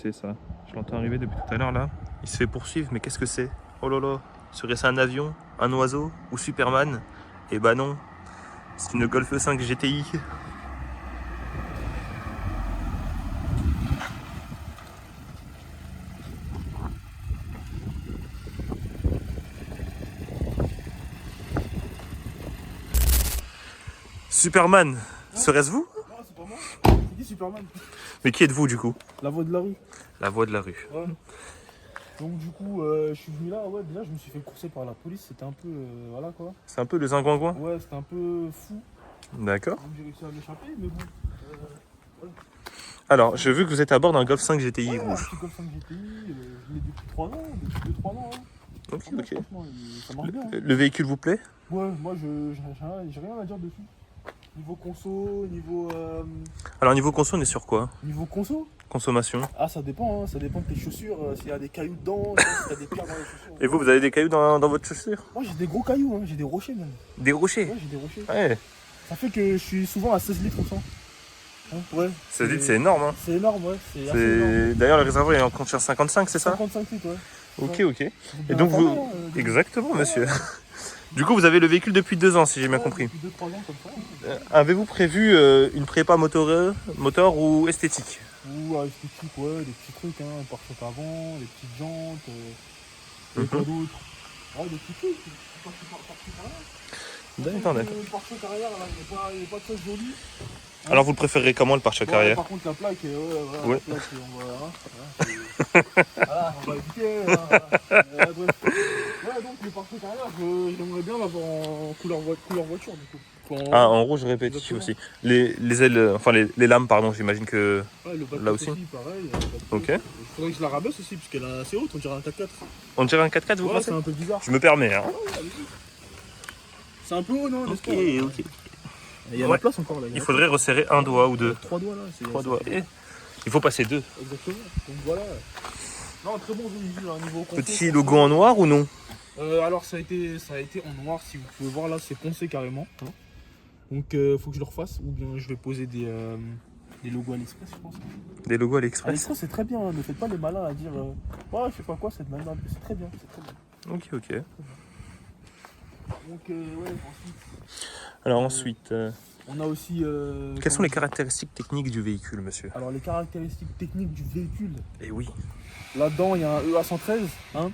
c'est ça? Je l'entends arriver depuis tout à l'heure là. Il se fait poursuivre, mais qu'est-ce que c'est? Oh là là, serait-ce un avion, un oiseau ou Superman? Eh bah non, c'est une Golf 5 GTI. Superman, serait-ce vous? Non, c'est pas moi. C'est qui Superman? Mais qui êtes-vous du coup? La voix de la rue. La voix de la rue. Ouais. Donc du coup, je suis venu là, ouais, déjà je me suis fait courser par la police, c'était un peu, voilà quoi. C'est un peu le zingouingouin? Ouais, c'était un peu fou. D'accord. Donc j'ai réussi à m'échapper, mais bon. Alors, je veux que vous êtes à bord d'un Golf 5 GTI Ouais, rouge. un petit Golf 5 GTI, je l'ai depuis 3 ans, depuis 2-3 ans. Hein. Ok, Franchement, ok. franchement, ça marche bien. Hein. Le véhicule vous plaît? Ouais, moi j'ai rien à dire dessus. Niveau conso, niveau. Alors, niveau conso, on est sur quoi? Niveau conso? Consommation. Ah, ça dépend, hein, ça dépend de tes chaussures, s'il y a des cailloux dedans, s'il y a des pierres dans les chaussures. Et vous avez des cailloux dans votre chaussure? Moi j'ai des gros cailloux, hein, j'ai des rochers même. Des rochers? Ouais, j'ai des rochers. Ouais. Ça fait que je suis souvent à 16 litres au 100. Hein, ouais. 16 litres, c'est énorme. Hein. C'est énorme, ouais. C'est assez énorme. D'ailleurs, le réservoir est en contient 55, c'est ça? 55 litres, ouais. Ok, Ouais. ok. Et donc vous... Exactement, monsieur. Du coup, vous avez le véhicule depuis 2 ans, si j'ai bien compris. Depuis 2-3 ans comme ça. Avez-vous prévu une prépa moteur ou esthétique? Ou esthétique, ouais, des petits trucs, hein, pare-choc avant, des petites jantes, et Mhm. quoi d'autre? Ouais, des petits trucs. D'accord, d'accord. Le pare-choc arrière, là, il n'est pas très joli. Alors, vous le préférez comment, le pare-choc Ouais, arrière? par contre, la plaque, Ouais. la plaque, on va, voilà, on va éviter. Bref. Ouais, donc le pare-choc arrière, j'aimerais bien l'avoir en couleur voiture, du coup. Ah, en rouge répétitif Exactement. aussi. Les ailes, enfin les lames, pardon, j'imagine que... Ouais, le Là aussi. pareil. Ok. Il faudrait que je la rabaisse aussi, parce qu'elle est assez haute, on dirait un 4x4. On dirait un 4x4, vous Ouais, pensez? c'est un peu bizarre. Je me permets, hein. C'est un peu haut, non? Ok, n'est-ce pas ok. Il y a Ouais. la place encore, là. Il faudrait resserrer un doigt ou deux. 3 doigts, là. 3 doigts. Et il faut passer 2. Exactement. Donc voilà. Non, très bon véhicule, hein, niveau conso. Petit logo en noir ou non? Alors ça a été en noir, si vous pouvez voir là, c'est foncé carrément. Hein. Donc faut que je le refasse, ou bien je vais poser des logos AliExpress, je pense. Des logos AliExpress. AliExpress c'est très bien, hein. Ne faites pas les malins à dire ouais, je sais pas quoi, c'est mal, c'est très bien, c'est très bien. Ok, ok. Donc ouais, ensuite. Alors ensuite, On a aussi. quelles sont les caractéristiques techniques du véhicule, monsieur? Alors les caractéristiques techniques du véhicule. Eh oui. Là-dedans il y a un EA113. Hein.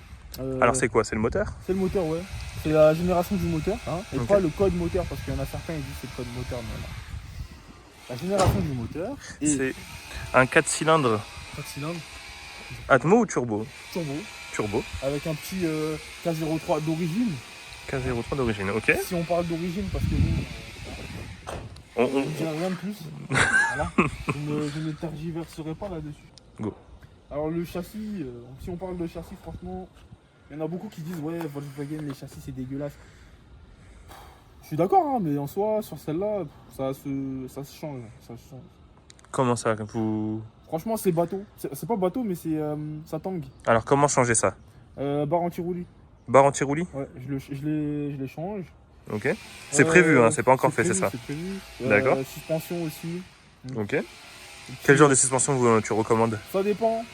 Alors c'est quoi? C'est le moteur? C'est le moteur, ouais. C'est la génération du moteur, hein, et Ok. pas le code moteur, parce qu'il y en a certains qui disent que c'est le code moteur, mais non. La génération du moteur et C'est un 4 cylindres 4 cylindres, Atmo ou turbo? turbo, Turbo. avec un petit K03 d'origine. K03 d'origine, ok. Si on parle d'origine, parce que bon, On- je ne dirai rien de plus. Voilà. Je ne tergiverserai pas là-dessus. Go. Alors le châssis, si on parle de châssis, franchement, il y en a beaucoup qui disent ouais, Volkswagen, les châssis c'est dégueulasse. Je suis d'accord, hein, mais en soi, sur celle-là, ça se change. Ça se change. Comment ça vous... Franchement, c'est bateau. C'est pas bateau, mais ça tangue. Alors comment changer ça? Barre anti-roulis. Barre anti-roulis? Ouais, je les change. Ok. C'est prévu, hein, c'est pas encore fait, prévu, c'est ça? C'est prévu. D'accord. Suspension aussi. Ok. Quel genre de suspension tu recommandes? Ça dépend.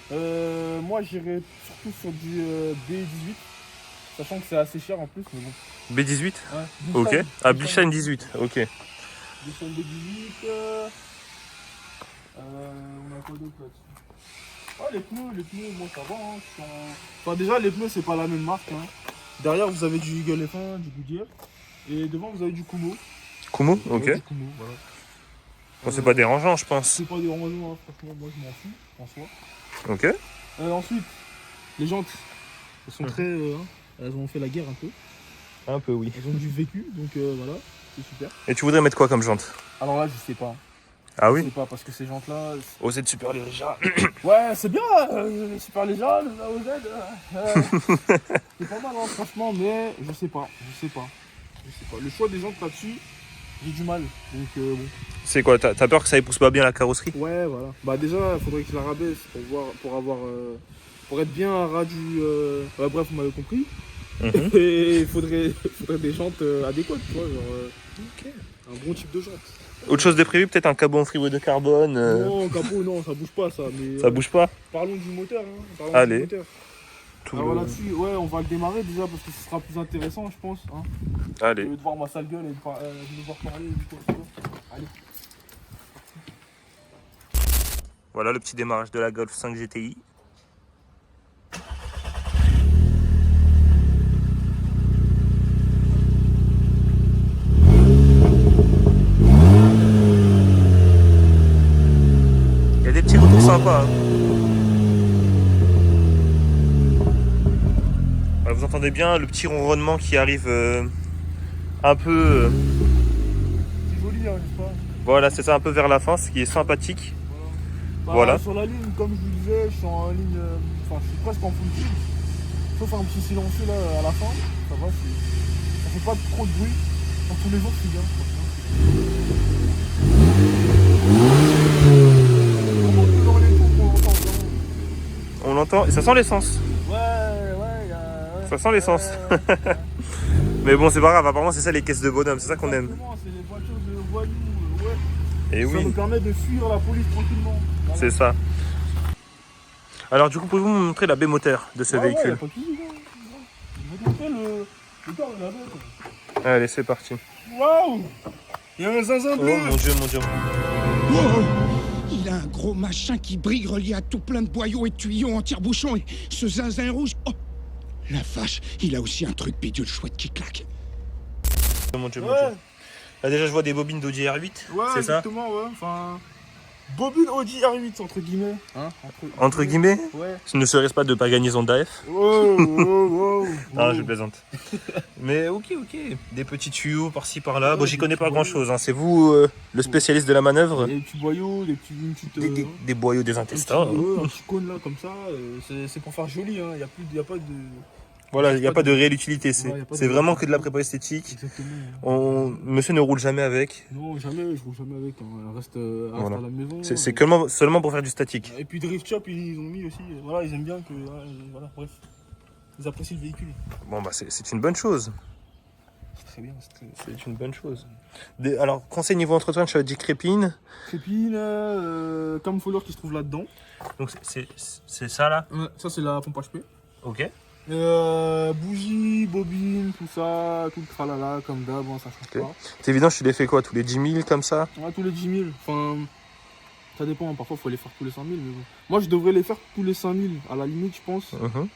Moi, j'irais surtout sur du B18. Sachant que c'est assez cher en plus, mais bon. B18? Ouais. Ok. Bilstein. Ah, Bilstein 18, ok. Bilstein B18. On a quoi d'autre là-dessus? Ouais, les pneus, moi ça va. Hein. Enfin, déjà, les pneus, c'est pas la même marque. Hein. Derrière, vous avez du Eagle F1, du Goodyear. Et devant, vous avez du Kumo. Kumo? Ok. Ouais, du Kumo, voilà. Bon, c'est pas dérangeant, je pense. C'est pas dérangeant, hein. Franchement, moi je m'en fous, en soi. Ok. Ensuite, les jantes, elles sont très. Elles ont fait la guerre un peu. Un peu, oui. Elles ont du vécu, donc voilà, c'est super. Et tu voudrais mettre quoi comme jante? Alors là, je sais pas. Ah Je oui? sais pas, parce que ces jantes-là. OZ Super Leggera. Ouais, c'est bien, super léger, le AOZ. C'est pas mal, hein, franchement, mais je sais pas. Le choix des jantes là-dessus, j'ai du mal. Donc bon. C'est quoi? T'as peur que ça épouse pas bien la carrosserie? Ouais, voilà. Bah déjà, il faudrait que je la rabaisse pour être bien à ras du. Bref, vous m'avez compris. Mhm. Et il faudrait des jantes adéquates, tu vois, genre un bon type de jantes. Autre chose de prévu, peut-être un cabot en frigo de carbone. Non, capot, non, ça bouge pas ça. Mais, Ça bouge pas? Parlons du moteur. Hein. Parlons Allez. Du moteur. Tout Alors le- là-dessus, ouais, on va le démarrer déjà parce que ce sera plus intéressant, je pense. Hein. Allez. Au lieu de voir ma sale gueule et de devoir parler. Du coup, allez. Voilà le petit démarrage de la Golf 5 GTI. Il y a des petits retours sympas. Hein. Voilà, vous entendez bien le petit ronronnement qui arrive un peu... C'est joli, hein, n'est-ce pas? voilà, c'est ça, un peu vers la fin, ce qui est sympathique. Bah, Voilà. Sur la ligne, comme je vous disais, je suis en ligne. Enfin, je suis presque en full tube. Sauf un petit silencieux là à la fin. Ça va, ça fait pas trop de bruit. Pour tous les jours, c'est bien. On monte dans les tours, on l'entend bien. On l'entend, et ça sent l'essence. Ouais, ouais. Ça sent l'essence. Ouais. Mais bon, c'est pas grave, apparemment c'est ça les caisses de bonhomme, c'est ça qu'on aime. Exactement, c'est les voitures de voyous, ouais. Et Ça nous oui, permet de fuir la police tranquillement. Voilà. c'est ça. Alors du coup, pouvez-vous me montrer la B-moteur de ce Ouais, véhicule? ouais, pas de soucis, ouais. Je vais te montrer le corps de la bête. Allez, c'est parti. Waouh! Il y a un zinzin Oh bleu! mon dieu, mon dieu. Wow. Il a un gros machin qui brille relié à tout plein de boyaux et de tuyaux en tire-bouchon et ce zinzin rouge... Oh, la vache, il a aussi un truc bidule chouette qui claque. Mon dieu, mon Ouais, dieu. Là déjà, je vois des bobines d'Audi R8, ouais, c'est ça? exactement, ouais. Enfin, bobine Audi R8, entre guillemets. Hein, Entre guillemets, Ouais. ce ne serait-ce pas de pas gagner son DAF? Wow, wow, wow. Non, je plaisante. Mais ok, des petits tuyaux par-ci par-là. Bon, j'y connais pas grand-chose, hein. C'est vous le spécialiste de la manœuvre? Des petits boyaux, une petite... Des boyaux, des intestins. un petit cône là, comme ça. C'est pour faire joli, hein. Il y a pas de... Voilà, il n'y a pas de réelle utilité. Ouais, y a pas C'est de- vraiment que de la prépa esthétique. Exactement. Monsieur ne roule jamais avec. Non, jamais, je roule jamais avec. Hein. Elle reste Voilà. à la maison. C'est Donc- seulement pour faire du statique. Et puis Drift Shop, ils ont mis aussi. Voilà, ils aiment bien que. Voilà, bref. Ils apprécient le véhicule. Bon, bah c'est une bonne chose. C'est très bien. C'est très... C'est une bonne chose. Alors, conseil niveau entretien, je dit crépine. Crépine, camfouler qui se trouve là-dedans. Donc, c'est ça là? Ouais, ça, c'est la pompe HP. Ok. Bougie, bobine, tout ça, tout le tralala, comme d'hab, hein, ça change Ok. C'est évident, je les fais quoi? Tous les 10 000 comme ça? pas. Ouais, tous les 10 000. Enfin, ça dépend. Hein. Parfois, il faut les faire tous les 5 000. Mais bon. Moi, je devrais les faire tous les 5 000. À la limite, je pense. Mhm.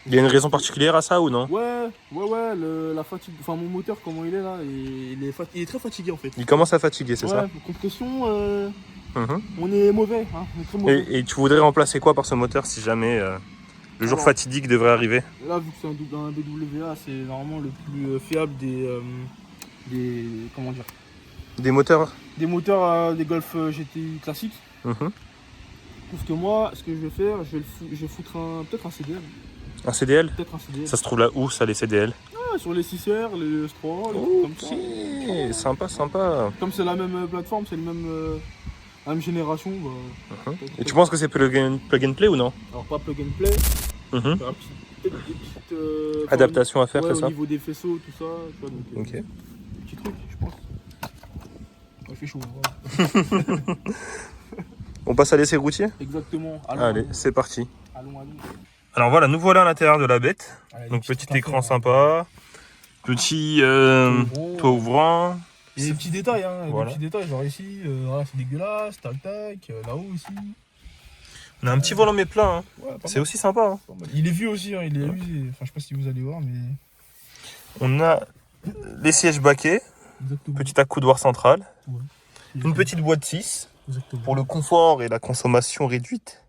Il y a une raison particulière à ça ou non? Ouais, la fatigue. Enfin, mon moteur, comment il est là, il est très fatigué en fait. Il commence à fatiguer, c'est ouais, ça? Compression, Mhm. on est mauvais. Hein, on est très mauvais. Et tu voudrais remplacer quoi par ce moteur si jamais le jour Alors, fatidique devrait arriver? Là, vu que c'est un BWA, c'est normalement le plus fiable des. Comment dire? Des moteurs? Des moteurs des Golf GTI classiques. Mhm. Sauf que moi, ce que je vais faire, je vais foutre peut-être un CDL. Un CDL? Peut-être un CDL. Ça se trouve là où ça, les CDL? Ouais, sur les 6R, les S3, les trucs comme ça. Ok, sympa, sympa. Comme c'est la même plateforme, c'est la même génération. Bah, Mhm. Et tu penses que c'est plug and play ou non? alors, pas plug and play. Mhm. Il y aura peut-être des petites Adaptation à faire, ouais, c'est ça? au niveau des faisceaux, tout ça. Tu vois, donc, Ok. des petits trucs, je pense. Il fait chaud. Voilà. On passe à l'essai routier? Exactement. Allez, c'est parti. Allons. Alors voilà, nous voilà à l'intérieur de la bête. Allez, Donc des petit petites écran affaires, sympa, petit Toit toit ouvrant. Il y a des petits détails, hein. Voilà. Des petits détails, genre ici, voilà, c'est dégueulasse, tac, là-haut aussi. On a un petit volant mais plein, hein. Ouais, pas C'est mal, aussi sympa. Hein. pas mal. Il est vieux aussi, hein, il est usé. Enfin, je sais pas si vous allez voir, mais. On a les sièges baquets, Exactement. petit accoudoir central, Ouais. une petite boîte 6 Exactement. pour le confort et la consommation réduite.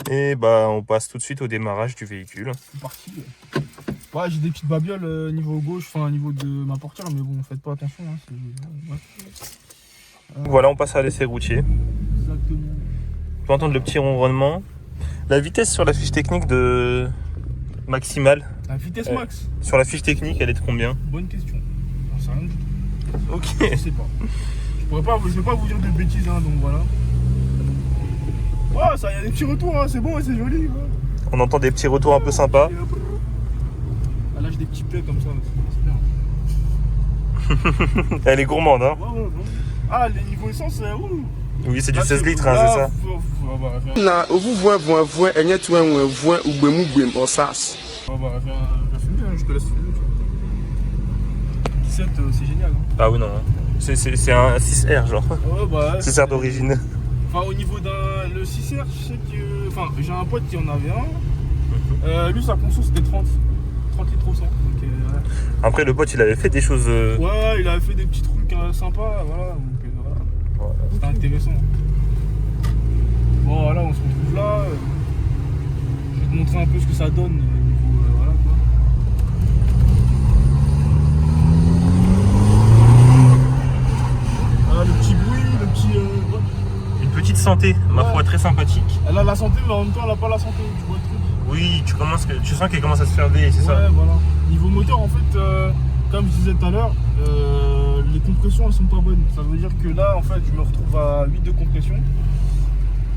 Et bah on passe tout de suite au démarrage du véhicule. C'est parti. Ouais, j'ai des petites babioles niveau gauche, enfin niveau de ma portière, mais bon, faites pas attention. Hein, ouais. Voilà, on passe à l'essai routier. Exactement. On peut entendre le petit ronronnement. La vitesse sur la fiche technique de maximale, La vitesse max, sur la fiche technique, elle est de combien? bonne question. J'en sais rien du tout. Ok. Je sais pas. Je vais pas vous dire de bêtises, hein, donc voilà. Ouais, ça, y a des petits retours, hein, c'est bon, ouais, c'est joli. Ouais. On entend des petits retours un peu sympas. Ah, là, j'ai des petits plaies comme ça, c'est bien. Elle est gourmande, hein. Ouais, bon. Ah, les niveaux essence, ouh. Oui, c'est du Là, 16 litres, hein, là, c'est ça. Na ovu voin enye tu un voin ou gbemu gbem osas. On va faire un fumer, hein, je te laisse fumer. 17, c'est génial. Hein. Ah oui, non. C'est un 6R, genre. Ouais, bah, ouais, 6R d'origine. Enfin, au niveau le 6R, je sais que. Enfin, j'ai un pote qui en avait un. Lui, sa conso, c'était 30 litres au 100. Donc, ouais. Après, le pote, il avait fait des choses. Ouais, il avait fait des petits trucs sympas, voilà. Donc, voilà. C'était intéressant. Bon, voilà, on se retrouve là. Je vais te montrer un peu ce que ça donne. Niveau, voilà, quoi. Ah, le petit bruit, le petit. Une petite santé, ma foi, très sympathique. Elle a la santé, mais en même temps, elle a pas la santé. Tu vois le truc. Oui, tu sens qu'elle commence à se faire vieillir, c'est ça? Ouais, voilà. Niveau moteur, en fait, comme je disais tout à l'heure, les compressions, elles sont pas bonnes. Ça veut dire que là, en fait, je me retrouve à 8 de compression.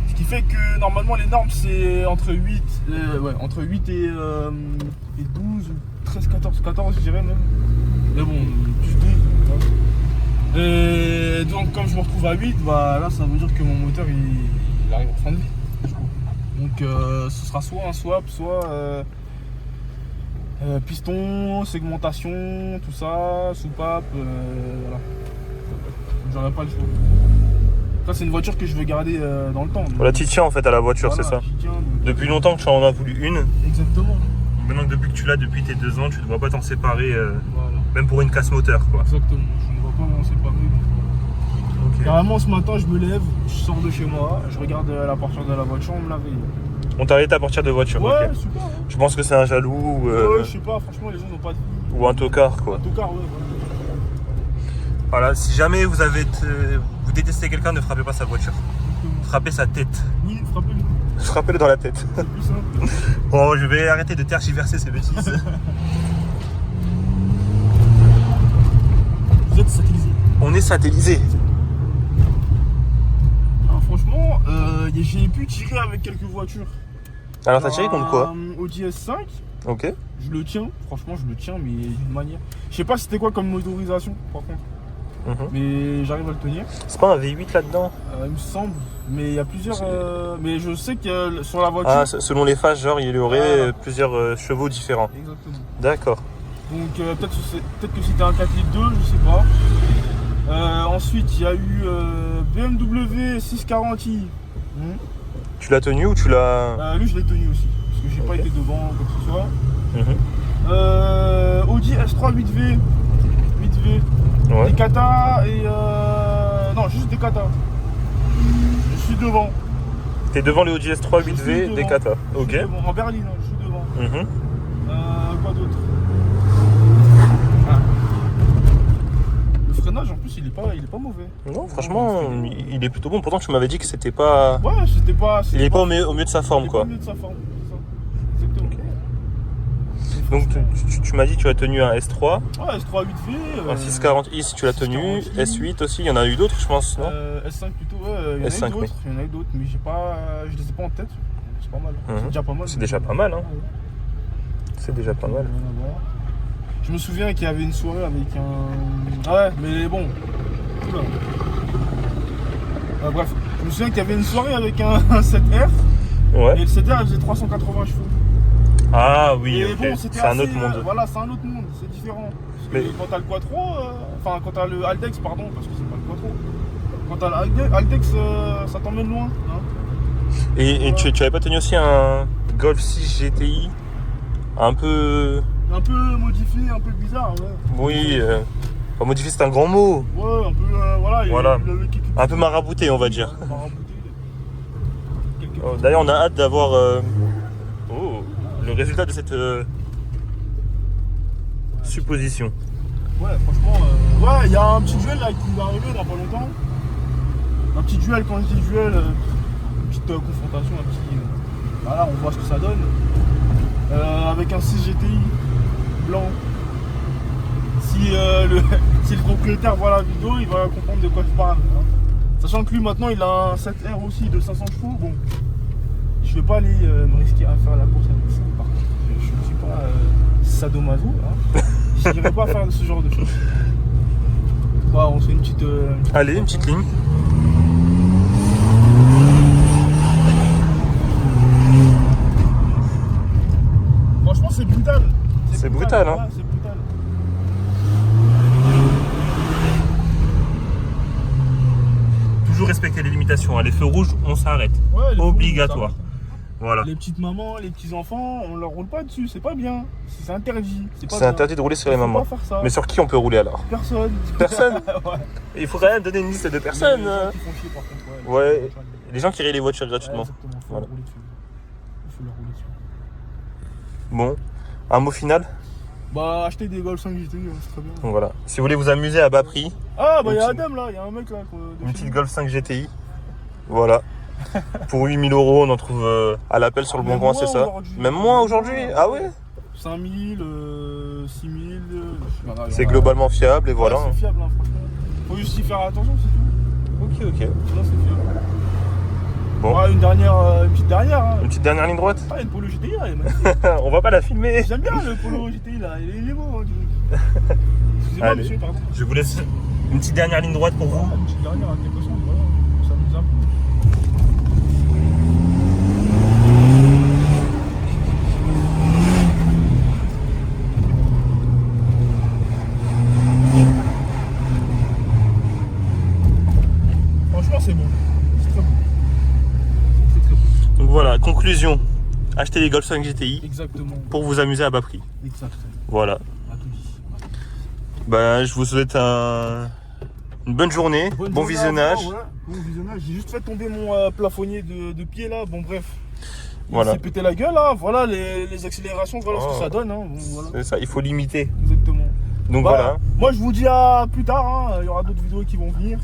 Ce qui fait que normalement, les normes, c'est entre 8 et 12, 13, 14, je dirais même. Mais bon, plus 12. Ouais. Et donc, comme je me retrouve à 8, bah là, ça veut dire que mon moteur, il arrive en fin de vie. Donc, ce sera soit un swap, soit piston, segmentation, tout ça, soupape, voilà. J'aurais pas le choix. Ça, c'est une voiture que je veux garder dans le temps. Donc, Voilà, tu tiens en fait à la voiture, voilà, c'est ça? j'y tiens, donc, Depuis longtemps que tu en as voulu une. exactement. Maintenant que depuis que tu l'as depuis tes 2 ans, tu ne dois pas t'en séparer, Voilà. même pour une casse moteur, quoi. Exactement. Je ne vais pas m'en séparer. Donc, Ok. carrément, ce matin, je me lève, je sors de chez moi, je regarde la portière de la voiture, on me l'avait. On t'a arrêté à partir de voiture, Ouais, ok. super. Hein. Je pense que c'est un jaloux Ouais, je sais pas, franchement, les gens n'ont pas de vie. ou un tocard, quoi. En tout cas, ouais. Voilà, si jamais vous détestez quelqu'un, ne frappez pas sa voiture. Frappez sa tête. Oui, frappez-le. Frappez-le dans la tête. C'est plus simple. Bon, je vais arrêter de tergiverser ces bêtises. Vous êtes satellisé. On est satellisé. Alors, franchement, j'ai pu tirer avec quelques voitures. Alors t'as tiré contre quoi? Audi S5, Ok. je le tiens. Franchement, je le tiens, mais d'une manière. Je sais pas c'était quoi comme motorisation, par contre. Mais j'arrive à le tenir. C'est pas un V8 là-dedans? Il me semble. Mais il y a plusieurs. Mais je sais que sur la voiture. Ah, selon les phases, genre, il y aurait plusieurs chevaux différents. Exactement. D'accord. Donc peut-être que c'était un 4 litres 2, je sais pas. Ensuite, il y a eu BMW 640i. Tu l'as tenu ou tu l'as... Lui, je l'ai tenu aussi. Parce que j'ai pas été devant, quoi que ce soit. Audi S3 8V. 8V. Ouais. Des Kata et. Non, juste des Kata. Je suis devant. T'es devant les Audi S3 Je suis 8V devant. des Kata. Je Ok. suis devant. En berline, hein, je suis devant. Quoi d'autre? Le freinage, en plus, il est pas mauvais. Non, franchement, il est plutôt bon. Pourtant, tu m'avais dit que c'était pas... Ouais, c'était pas. Il est pas au mieux de sa forme, quoi. Au mieux de sa forme, c'est ça. Exactement. Donc, tu m'as dit que tu as tenu un S3, Ouais, S3 8V. un 640i si tu l'as tenu, 640i. S8 aussi. Il y en a eu d'autres, je pense, non? S5 plutôt, ouais. Il y en a S5, eu d'autres. oui. Il y en a eu d'autres, mais je les ai pas en tête. C'est pas mal. C'est déjà pas mal. C'est déjà pas mal, hein. C'est déjà pas mal. Voilà. Je me souviens qu'il y avait une soirée avec un. Ah ouais, mais bon. Oula. Bref, je me souviens qu'il y avait une soirée avec un 7R. Ouais. Et le 7R, il faisait 380 chevaux. Ah oui, Et ok. bon, c'était C'est un assez, autre monde. Voilà, c'est un autre monde, c'est différent. Parce Mais- que quand t'as le Quattro, enfin quand t'as le Altex, pardon, parce que c'est pas le Quattro. Quand t'as le Altex, ça t'emmène loin. Hein. Et tu avais pas tenu aussi un Golf 6 GTI un peu... Un peu modifié, un peu bizarre, ouais. Oui, pas modifié, c'est un grand mot. Ouais, un peu, voilà. Voilà. Il avait quelques Un peu marabouté, on va dire. marabouté. Quelques Oh, d'ailleurs, on a hâte d'avoir le résultat de cette supposition. Ouais, franchement, ouais, il y a un petit duel là qui va arriver dans pas longtemps. Un petit duel, quand je dis duel, une petite confrontation, un petit. Voilà, on voit ce que ça donne. Avec un 6 GTI blanc. Si le propriétaire voit la vidéo, il va comprendre de quoi je parle. Hein. Sachant que lui maintenant il a un 7R aussi de 500 chevaux. Bon, je vais pas aller me risquer à faire la course avec ça. Par contre, je ne suis pas sadomaso. Hein. Je n'irai pas faire ce genre de choses. Bah, on se fait une petite. Allez, une petite ligne. Franchement, c'est brutal. C'est brutal, hein. Ouais, c'est brutal. Toujours respecter les limitations. Les feux rouges, on s'arrête. Ouais, les Obligatoire. fous, Voilà. les petites mamans, les petits enfants, on leur roule pas dessus, c'est pas bien. C'est interdit. pas C'est bien. interdit de rouler sur les Faut mamans. pas faire ça. Mais sur qui on peut rouler alors? Personne. Personne. Ouais. Il faut quand même donner une liste de personnes. Les gens hein. qui font chier, par contre, Ouais. Les gens qui rayent les voitures gratuitement. Exactement, faut Voilà. leur rouler dessus. Il faut leur rouler dessus. Bon, un mot final. Bah, acheter des Golf 5 GTI, c'est très bien. Donc voilà. Si vous voulez vous amuser à bas prix, Ah, bah, Une il y a petite- Adam là, il y a un mec là. une petite Golf 5 GTI. Voilà. Pour 8 000 euros, on en trouve à l'appel sur le bon Même coin, moins c'est ça? aujourd'hui. Même moins aujourd'hui? Ah ouais? 5000, 6000. C'est globalement fiable et voilà. C'est fiable, hein, franchement. Faut juste y faire attention, c'est tout. Ok, ok. Là, c'est fiable. Bon. Ah, une petite dernière. Hein. Une petite dernière ligne droite? Ah, une Polo GTI là, elle est magnifique. On va pas la filmer. J'aime bien le Polo GTI là, il est beau. Hein, excusez-moi, Allez. monsieur, pardon. Je vous laisse une petite dernière ligne droite pour vous. Ah, une petite dernière, quelque chose, voilà. Ça nous a. Franchement, c'est bon. C'est très bon. C'est très bon. Donc voilà, conclusion. Achetez les Golf 5 GTI Exactement. pour vous amuser à bas prix. Exactement. Voilà. À tout dit. Ben, je vous souhaite une bonne journée, bon journée à visionnage. vous, ouais. Bon visionnage. J'ai juste fait tomber mon plafonnier de pied là. Bon, bref. Il Voilà. s'est pété la gueule là. Voilà les accélérations, voilà ce que ça donne. Hein. Bon, voilà. C'est ça, il faut limiter. Exactement. Donc Bah, voilà. Moi je vous dis à plus tard, hein. Il y aura d'autres vidéos qui vont venir.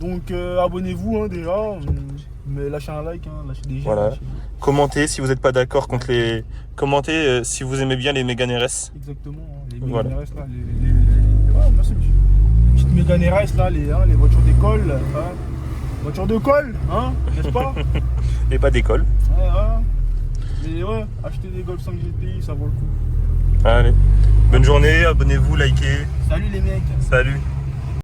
Donc abonnez-vous hein, déjà. Mais lâchez un like, hein. Lâchez des j'aime. Voilà. lâchez- Commentez si vous n'êtes pas d'accord contre les. Commentez si vous aimez bien les Mégane RS. Exactement. Hein. Les Voilà. Mégane RS là. Ouais, merci monsieur. Petites Mégane RS là, les voitures d'école. Hein. Voitures de colle, hein, n'est-ce pas? Et pas d'école. Ouais, ouais. Mais ouais, acheter des Golf 5 GTI, ça vaut le coup. Allez. Bonne journée, abonnez-vous, likez. Salut les mecs. Salut.